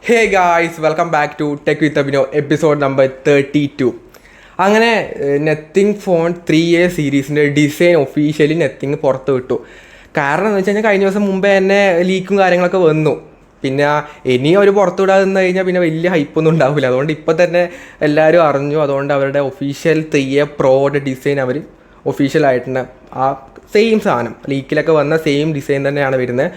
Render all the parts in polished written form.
Hey guys, welcome back to tech with Abhino episode number 32. അങ്ങനെ nothing phone 3A സീരീസിൻ്റെ design officially nothing പുറത്ത് വിട്ടു. കാരണം എന്ന് വെച്ച് കഴിഞ്ഞാൽ കഴിഞ്ഞ ദിവസം മുമ്പേ തന്നെ ലീക്കും കാര്യങ്ങളൊക്കെ വന്നു. പിന്നെ ഇനി അവർ പുറത്തു വിടാതെ നിന്ന് കഴിഞ്ഞാൽ പിന്നെ വലിയ ഹൈപ്പൊന്നും ഉണ്ടാവില്ല. അതുകൊണ്ട് ഇപ്പോൾ തന്നെ എല്ലാവരും അറിഞ്ഞു. അതുകൊണ്ട് അവരുടെ ഒഫീഷ്യൽ 3A പ്രോയുടെ ഡിസൈൻ അവർ ഒഫീഷ്യലായിട്ടുണ്ട്. ആ സെയിം സാധനം ലീക്കിലൊക്കെ വന്ന സെയിം ഡിസൈൻ തന്നെയാണ് വരുന്നത്,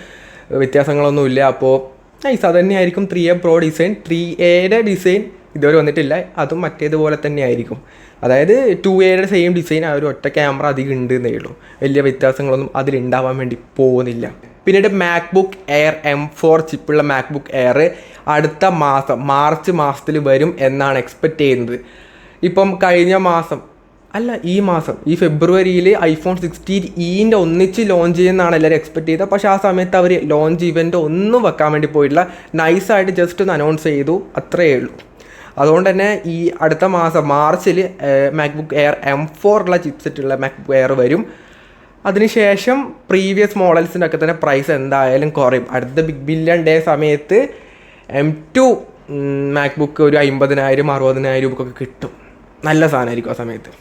വ്യത്യാസങ്ങളൊന്നുമില്ല. അപ്പോൾ നൈസ്, അത് തന്നെയായിരിക്കും 3A പ്രോ ഡിസൈൻ. 3Aയുടെ ഡിസൈൻ ഇതുവരെ വന്നിട്ടില്ല, അതും മറ്റേതുപോലെ തന്നെ ആയിരിക്കും. അതായത് 2Aയുടെ സെയിം ഡിസൈൻ, ആ ഒരു ഒറ്റ ക്യാമറ അധികം ഉണ്ട് എന്നേ ഉള്ളൂ. വലിയ വ്യത്യാസങ്ങളൊന്നും അതിലുണ്ടാവാൻ വേണ്ടി പോകുന്നില്ല. പിന്നീട് മാക്ബുക്ക് എയർ M4 ചിപ്പുള്ള മാക്ബുക്ക് എയർ അടുത്ത മാസം മാർച്ച് മാസത്തിൽ വരും എന്നാണ് എക്സ്പെക്റ്റ് ചെയ്യുന്നത്. ഇപ്പം കഴിഞ്ഞ മാസം ഈ മാസം ഈ ഫെബ്രുവരിയിൽ iPhone 16e ഒന്നിച്ച് ലോഞ്ച് ചെയ്യുന്നതാണ് എല്ലാവരും എക്സ്പെക്ട് ചെയ്തത്. പക്ഷേ ആ സമയത്ത് അവർ ലോഞ്ച് ഇവൻ്റ് ഒന്നും വെക്കാൻ വേണ്ടി പോയിട്ടില്ല. നൈസായിട്ട് ജസ്റ്റ് ഒന്ന് അനൗൺസ് ചെയ്തു, അത്രയേ ഉള്ളൂ. അതുകൊണ്ട് തന്നെ ഈ അടുത്ത മാസം മാർച്ചിൽ മാക്ബുക്ക് എയർ M4 ഉള്ള ചിപ്സെറ്റുള്ള മാക്ബുക്ക് എയർ വരും. അതിനുശേഷം പ്രീവിയസ് മോഡൽസിൻ്റെ ഒക്കെ തന്നെ പ്രൈസ് എന്തായാലും കുറയും. അടുത്ത ബിഗ് ബില്യൺ ഡേ സമയത്ത് M2 മാക്ബുക്ക് ഒരു 50,000 60,000 രൂപക്കൊക്കെ കിട്ടും. നല്ല സാധനമായിരിക്കും ആ സമയത്ത്.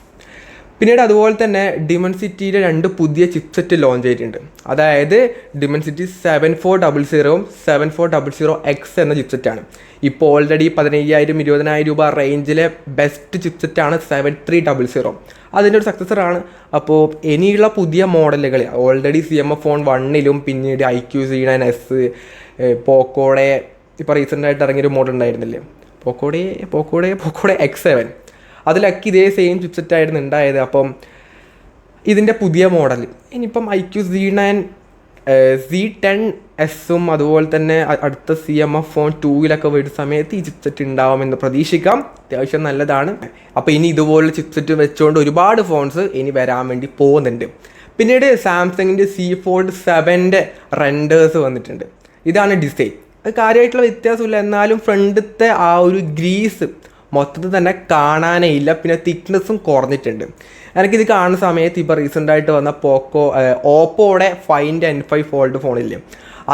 പിന്നീട് അതുപോലെ തന്നെ ഡിമെൻസിറ്റിയുടെ 2 പുതിയ ചിപ്സെറ്റ് ലോഞ്ച് ചെയ്തിട്ടുണ്ട്. അതായത് ഡിമെൻസിറ്റി 7400 7400X എന്ന ചിപ്സെറ്റാണ്. ഇപ്പോൾ ഓൾറെഡി 15,000 20,000 രൂപ റേഞ്ചിലെ ബെസ്റ്റ് ചിപ്സെറ്റാണ് 7300. അതിൻ്റെ ഒരു സക്സസറാണ്. അപ്പോൾ ഇനിയുള്ള പുതിയ മോഡലുകൾ ഓൾറെഡി CMF ഫോൺ 1ലും പിന്നീട് IQ C9s, പോക്കോടെ ഇപ്പോൾ റീസെൻ്റായിട്ട് ഇറങ്ങിയൊരു മോഡൽ ഉണ്ടായിരുന്നില്ലേ, പോക്കോടെ X7, അതിലൊക്കെ ഇതേ സെയിം ചിപ്സെറ്റായിരുന്നു ഉണ്ടായത്. അപ്പം ഇതിൻ്റെ പുതിയ മോഡൽ ഇനിയിപ്പം IQ C9 Z10s അതുപോലെ തന്നെ അടുത്ത CMF ഫോൺ 2ലൊക്കെ വരുന്ന സമയത്ത് ഈ ചിപ്സെറ്റ് ഉണ്ടാവുമെന്ന് പ്രതീക്ഷിക്കാം. അത്യാവശ്യം നല്ലതാണ്. അപ്പോൾ ഇനി ഇതുപോലുള്ള ചിപ്സെറ്റ് വെച്ചുകൊണ്ട് ഒരുപാട് ഫോൺസ് ഇനി വരാൻ വേണ്ടി പോകുന്നുണ്ട്. പിന്നീട് സാംസങ്ങിൻ്റെ C Fold 7ൻ്റെ റെൻഡേഴ്സ് വന്നിട്ടുണ്ട്. ഇതാണ് ഡിസൈൻ. അത് കാര്യമായിട്ടുള്ള വ്യത്യാസമില്ല, എന്നാലും ഫ്രണ്ടിലത്തെ ആ ഒരു ഗ്രീസ് മൊത്തത്തിൽ തന്നെ കാണാനേ ഇല്ല. പിന്നെ തിക്നെസ്സും കുറഞ്ഞിട്ടുണ്ട്. എനിക്കിത് കാണുന്ന സമയത്ത് ഇപ്പോൾ റീസെൻ്റായിട്ട് വന്ന ഓപ്പോയുടെ Find N5 ഫോൾഡ് ഫോണില്ലേ,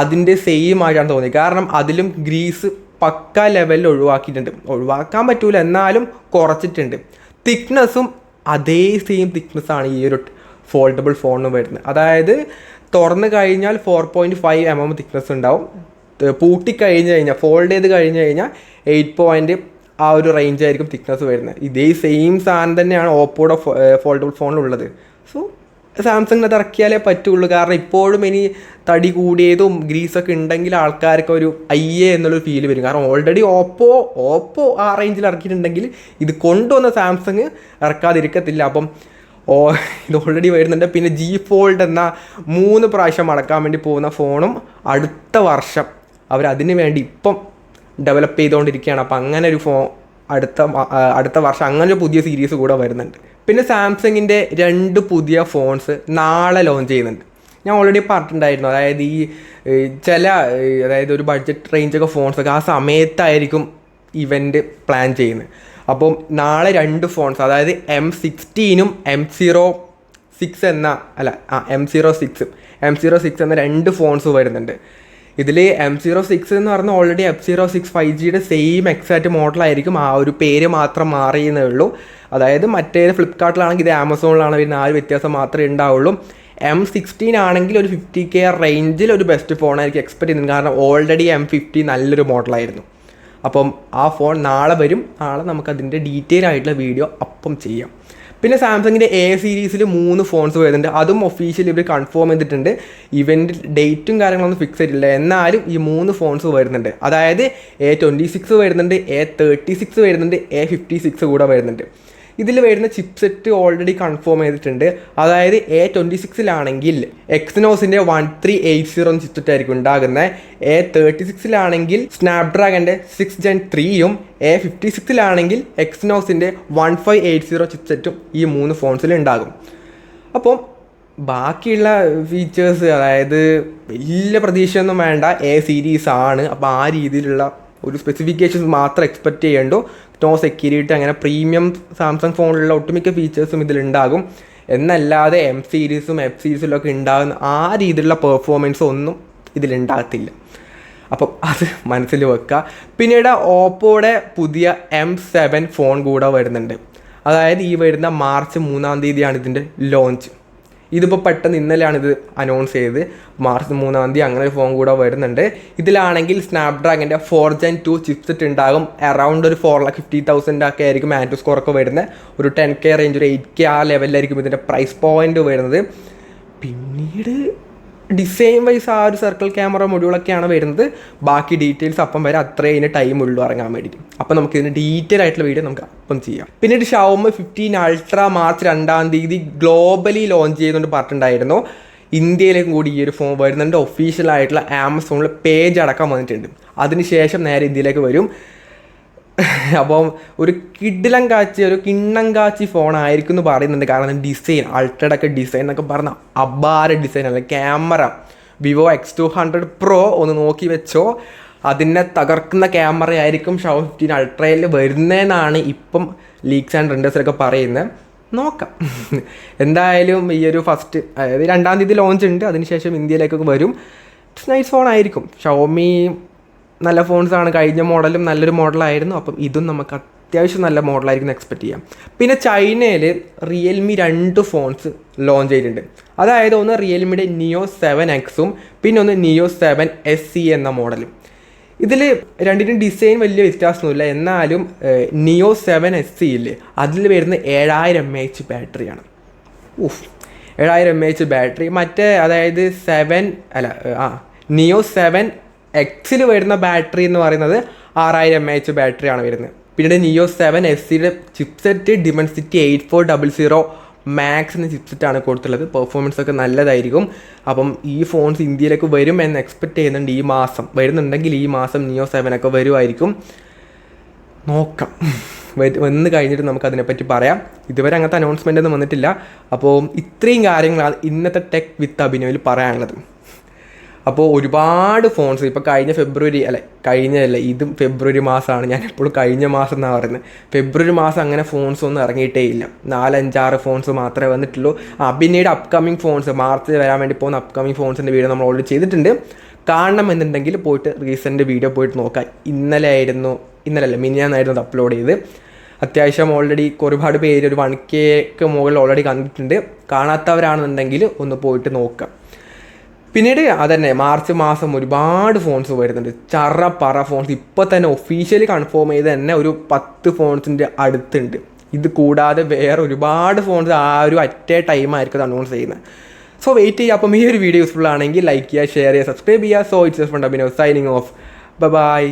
അതിൻ്റെ സെയിം ആയിട്ടാണ് തോന്നിയത്. കാരണം അതിലും ഗ്രീസ് പക്ക ലെവലിൽ ഒഴിവാക്കാൻ പറ്റൂല, എന്നാലും കുറച്ചിട്ടുണ്ട്. തിക്നെസ്സും അതേ സെയിം തിക്നെസ്സാണ് ഈ ഒരു ഫോൾഡബിൾ ഫോണിന് വരുന്നത്. അതായത് തുറന്ന് കഴിഞ്ഞാൽ 4.5 mm തിക്നെസ് ഉണ്ടാവും. പൂട്ടിക്കഴിഞ്ഞ് കഴിഞ്ഞാൽ ഫോൾഡ് ചെയ്ത് കഴിഞ്ഞ് കഴിഞ്ഞാൽ 8 ആ ഒരു റേഞ്ച് ആയിരിക്കും തിക്നെസ് വരുന്നത്. ഇതേ സെയിം സാധനം തന്നെയാണ് ഓപ്പോയുടെ ഫോൾഡബിൾ ഫോണിലുള്ളത്. സോ സാംസങ്ങിന് അത് ഇറക്കിയാലേ പറ്റുള്ളൂ. കാരണം ഇപ്പോഴും ഇനി തടി കൂടിയതും ഗ്രീസൊക്കെ ഉണ്ടെങ്കിൽ ആൾക്കാർക്ക് ഒരു എന്നുള്ളൊരു ഫീൽ വരും. കാരണം ഓൾറെഡി ഓപ്പോ ആ റേഞ്ചിൽ ഇറക്കിയിട്ടുണ്ടെങ്കിൽ ഇത് കൊണ്ടുവന്ന സാംസങ് ഇറക്കാതിരിക്കത്തില്ല. അപ്പം ഇത് ഓൾറെഡി വരുന്നുണ്ട്. പിന്നെ G Fold എന്ന 3 പ്രാവശ്യം അടക്കാൻ വേണ്ടി പോകുന്ന ഫോണും അടുത്ത വർഷം അവരതിന് വേണ്ടി ഇപ്പം ഡെവലപ്പ് ചെയ്തുകൊണ്ടിരിക്കുകയാണ്. അപ്പോൾ അങ്ങനെ ഒരു അടുത്ത വർഷം അങ്ങനെ ഒരു പുതിയ സീരീസ് കൂടെ വരുന്നുണ്ട്. പിന്നെ സാംസങ്ങിൻ്റെ 2 പുതിയ ഫോൺസ് നാളെ ലോഞ്ച് ചെയ്യുന്നുണ്ട്. ഞാൻ ഓൾറെഡി പറഞ്ഞിട്ടുണ്ടായിരുന്നു. അതായത് അതായത് ഒരു ബഡ്ജറ്റ് റേഞ്ചൊക്കെ ഫോൺസൊക്കെ ആ സമയത്തായിരിക്കും ഇവൻ്റ് പ്ലാൻ ചെയ്യുന്നത്. അപ്പം നാളെ 2 ഫോൺസ്, അതായത് M16 M06 എന്ന 2 ഫോൺസ് വരുന്നുണ്ട്. ഇതിൽ M06 എന്ന് പറഞ്ഞാൽ ഓൾറെഡി F06 5Gയുടെ സെയിം എക്സാക്റ്റ് മോഡലായിരിക്കും, ആ ഒരു പേര് മാത്രം മാറിയെന്നേ ഉള്ളൂ. അതായത് മറ്റേത് ഫ്ലിപ്കാർട്ടിലാണെങ്കിൽ ഇത് ആമസോണിലാണ് വരുന്ന, ആ ഒരു വ്യത്യാസം മാത്രമേ ഉണ്ടാവുള്ളൂ. M16 ആണെങ്കിൽ ഒരു 50K റേഞ്ചിൽ ഒരു ബെസ്റ്റ് ഫോണായിരിക്കും എക്സ്പെക്ട് ചെയ്യുന്നത്. കാരണം ഓൾറെഡി M50 നല്ലൊരു മോഡലായിരുന്നു. അപ്പം ആ ഫോൺ നാളെ വരും. നാളെ നമുക്കതിൻ്റെ ഡീറ്റെയിൽ ആയിട്ടുള്ള വീഡിയോ അപ്പം ചെയ്യാം. പിന്നെ സാംസങ്ങിൻ്റെ A സീരീസിൽ 3 ഫോൺസ് വരുന്നുണ്ട്. അതും ഒഫീഷ്യലി ഇവർ കൺഫേം ചെയ്തിട്ടുണ്ട്. ഇവൻ്റ് ഡേറ്റും കാര്യങ്ങളൊന്നും ഫിക്സ് ചെയ്തിട്ടില്ല, എന്നാലും ഈ 3 ഫോൺസ് വരുന്നുണ്ട്. അതായത് A26 വരുന്നുണ്ട്, A36 വരുന്നുണ്ട്, A56 കൂടെ വരുന്നുണ്ട്. ഇതിൽ വരുന്ന ചിപ്സെറ്റ് ഓൾറെഡി കൺഫേം ചെയ്തിട്ടുണ്ട്. അതായത് A26ലാണെങ്കിൽ എക്സിനോസിൻ്റെ 1380 ചിപ്സെറ്റ് ആയിരിക്കും ഉണ്ടാകുന്നത്. A36ലാണെങ്കിൽ സ്നാപ്ഡ്രാഗൻ്റെ 6 Gen 3യും A56ലാണെങ്കിൽ എക്സിനോസിൻ്റെ 1580 ചിപ്സെറ്റും ഈ 3 ഫോൺസിൽ ഉണ്ടാകും. അപ്പം ബാക്കിയുള്ള ഫീച്ചേഴ്സ്, അതായത് വലിയ പ്രതീക്ഷയൊന്നും വേണ്ട, A സീരീസ് ആണ്. അപ്പോൾ ആ രീതിയിലുള്ള ഒരു സ്പെസിഫിക്കേഷൻസ് മാത്രം എക്സ്പെക്റ്റ് ചെയ്യേണ്ടു. നോ സെക്യൂരിറ്റി, അങ്ങനെ പ്രീമിയം സാംസങ് ഫോണിലുള്ള ഒട്ടുമിക്ക ഫീച്ചേഴ്സും ഇതിലുണ്ടാകും. എന്നല്ലാതെ M സീരീസും F സീരീസിലൊക്കെ ഉണ്ടാകുന്ന ആ രീതിയിലുള്ള പെർഫോമൻസ് ഒന്നും ഇതിലുണ്ടാകത്തില്ല. അപ്പം അത് മനസ്സിൽ വെക്കുക. പിന്നീട് ഓപ്പോയുടെ പുതിയ M7 ഫോൺ കൂടെ വരുന്നുണ്ട്. അതായത് ഈ വരുന്ന മാർച്ച് 3-ാം തീയതിയാണ് ഇതിൻ്റെ ലോഞ്ച്. ഇതിപ്പോൾ പെട്ടെന്ന് ഇന്നലെയാണ് ഇത് അനൗൺസ് ചെയ്തത്. മാർച്ച് 3-ാം തീയതി അങ്ങനെ ഒരു ഫോൺ കൂടെ വരുന്നുണ്ട്. ഇതിലാണെങ്കിൽ സ്നാപ്ഡ്രാഗൻ്റെ 4 Gen 2 ചിപ്സെറ്റ് ഉണ്ടാകും. അറൗണ്ട് ഒരു 4,50,000 ഒക്കെ ആയിരിക്കും ആൻഡ്രോ സ്കോർ ഒക്കെ വരുന്നത്. ഒരു 10K റേഞ്ച്, ഒരു 8K ആ ലെവലിലായിരിക്കും ഇതിൻ്റെ പ്രൈസ് പോയിന്റ് വരുന്നത്. പിന്നീട് ഡിസൈൻ വൈസ് ആ ഒരു സർക്കിൾ ക്യാമറ മൊഡ്യൂളൊക്കെയാണ് വരുന്നത്. ബാക്കി ഡീറ്റെയിൽസ് അപ്പം വരെ അത്രേ ഇതിന് ടൈം ഉള്ളൂ ഇറങ്ങാൻ വേണ്ടിയിട്ട്. അപ്പം നമുക്ക് ഇതിന് ഡീറ്റെയിൽ ആയിട്ടുള്ള വീഡിയോ നമുക്ക് അപ്പം ചെയ്യാം. പിന്നീട് Xiaomi 15 Ultra മാർച്ച് 2-ാം തീയതി ഗ്ലോബലി ലോഞ്ച് ചെയ്തുകൊണ്ട് പറഞ്ഞിട്ടുണ്ടായിരുന്നു. ഇന്ത്യയിലേക്കും കൂടി ഈ ഒരു ഫോൺ വരുന്നുണ്ട്. ഒഫീഷ്യലായിട്ടുള്ള ആമസോണിൽ പേജ് അടക്കം വന്നിട്ടുണ്ട്. അതിനുശേഷം നേരെ ഇന്ത്യയിലേക്ക് വരും. അപ്പം ഒരു കിടിലം കാച്ചി, ഒരു കിണ്ണം കാച്ചി ഫോണായിരിക്കും എന്ന് പറയുന്നുണ്ട്. കാരണം ഡിസൈൻ, അൾട്രയുടെ ഒക്കെ ഡിസൈൻ എന്നൊക്കെ പറഞ്ഞാൽ അപാര ഡിസൈൻ അല്ല. ക്യാമറ Vivo X200 Pro ഒന്ന് നോക്കി വെച്ചോ, അതിനെ തകർക്കുന്ന ക്യാമറ ആയിരിക്കും Xiaomi 15 Ultra'യിൽ വരുന്നതെന്നാണ് ഇപ്പം ലീക്സ് ആൻഡ് റെൻഡേഴ്സിലൊക്കെ പറയുന്നത്. നോക്കാം. എന്തായാലും ഈ ഒരു ഫസ്റ്റ്, അതായത് 2-ാം തീയതി ലോഞ്ച് ഉണ്ട്. അതിനുശേഷം ഇന്ത്യയിലേക്കൊക്കെ വരും. നൈസ് ഫോൺ ആയിരിക്കും. Xiaomi നല്ല ഫോൺസാണ്. കഴിഞ്ഞ മോഡലും നല്ലൊരു മോഡലായിരുന്നു. അപ്പം ഇതും നമുക്ക് അത്യാവശ്യം നല്ല മോഡലായിരിക്കും എക്സ്പെക്ട് ചെയ്യാം. പിന്നെ ചൈനയിൽ റിയൽമി 2 ഫോൺസ് ലോഞ്ച് ചെയ്തിട്ടുണ്ട്. അതായത് ഒന്ന് റിയൽമിയുടെ Neo 7Xഉം പിന്നെ ഒന്ന് Neo 7 SE എന്ന മോഡലും. ഇതിൽ രണ്ടിനും ഡിസൈൻ വലിയ വ്യത്യാസമൊന്നുമില്ല. എന്നാലും Neo 7 SE ഇല്ലേ, അതിൽ വരുന്ന 7000 mAh ബാറ്ററിയാണ്. 7000 mAh ബാറ്ററി. മറ്റേ അതായത് Neo 7Xൽ വരുന്ന ബാറ്ററി എന്ന് പറയുന്നത് 6000 mAh ബാറ്ററിയാണ് വരുന്നത്. പിന്നീട് Neo 7 SEയുടെ ചിപ്സെറ്റ് Dimensity 8400 മാക്സ് എന്ന ചിപ്സെറ്റാണ് കൊടുത്തുള്ളത്. പെർഫോമൻസ് ഒക്കെ നല്ലതായിരിക്കും. അപ്പം ഈ ഫോൺസ് ഇന്ത്യയിലേക്ക് വരും എന്ന് എക്സ്പെക്ട് ചെയ്യുന്നുണ്ട്. ഈ മാസം വരുന്നുണ്ടെങ്കിൽ ഈ മാസം Neo 7 ഒക്കെ വരുമായിരിക്കും. നോക്കാം, വന്ന് കഴിഞ്ഞിട്ട് നമുക്ക് അതിനെപ്പറ്റി പറയാം. ഇതുവരെ അങ്ങനത്തെ അനൗൺസ്മെൻ്റ് ഒന്നും വന്നിട്ടില്ല. അപ്പോൾ ഇത്രയും കാര്യങ്ങളാണ് ഇന്നത്തെ ടെക് വിത്ത് അഭിനവിൽ പറയാനുള്ളത്. അപ്പോൾ ഒരുപാട് ഫോൺസ് ഇപ്പോൾ ഇതും ഫെബ്രുവരി മാസമാണ്. ഞാൻ എപ്പോഴും കഴിഞ്ഞ മാസം എന്നാണ് പറയുന്നത്. ഫെബ്രുവരി മാസം അങ്ങനെ ഫോൺസ് ഒന്നും ഇറങ്ങിയിട്ടേ ഇല്ല. 4-5-6 ഫോൺസ് മാത്രമേ വന്നിട്ടുള്ളൂ. പിന്നീട് അപ്കമിങ് ഫോൺസ്, മാർച്ചിൽ വരാൻ വേണ്ടി പോകുന്ന അപ്കമിങ് ഫോൺസിൻ്റെ വീഡിയോ നമ്മൾ ഓൾറെഡി ചെയ്തിട്ടുണ്ട്. കാണണമെന്നുണ്ടെങ്കിൽ പോയിട്ട് റീസെൻ്റ് വീഡിയോ പോയിട്ട് നോക്കാം. മിനിഞ്ഞാന്നായിരുന്നു അത് അപ്ലോഡ് ചെയ്ത്. അത്യാവശ്യം ഓൾറെഡി ഒരുപാട് പേര്, ഒരു 1K മുകളിൽ ഓൾറെഡി കണ്ടിട്ടുണ്ട്. കാണാത്തവരാണെന്നുണ്ടെങ്കിൽ ഒന്ന് പോയിട്ട് നോക്കാം. പിന്നീട് അതന്നെ മാർച്ച് മാസം ഒരുപാട് ഫോൺസ് വരുന്നുണ്ട്. ചറ ഫോൺസ് ഇപ്പോൾ തന്നെ ഒഫീഷ്യലി കൺഫേം ചെയ്ത് തന്നെ ഒരു 10 ഫോൺസിൻ്റെ അടുത്തുണ്ട്. ഇത് കൂടാതെ വേറെ ഒരുപാട് ഫോൺസ് ആ ഒരു ടൈമായിരിക്കും അത് അനൗൺസ് ചെയ്യുന്നത്. സോ വെയിറ്റ് ചെയ്യുക. അപ്പം ഈ ഒരു വീഡിയോ യൂസ്ഫുൾ ആണെങ്കിൽ ലൈക്ക് ചെയ്യുക, ഷെയർ ചെയ്യുക, സബ്സ്ക്രൈബ് ചെയ്യുക. So it's from Abhinav signing off. By.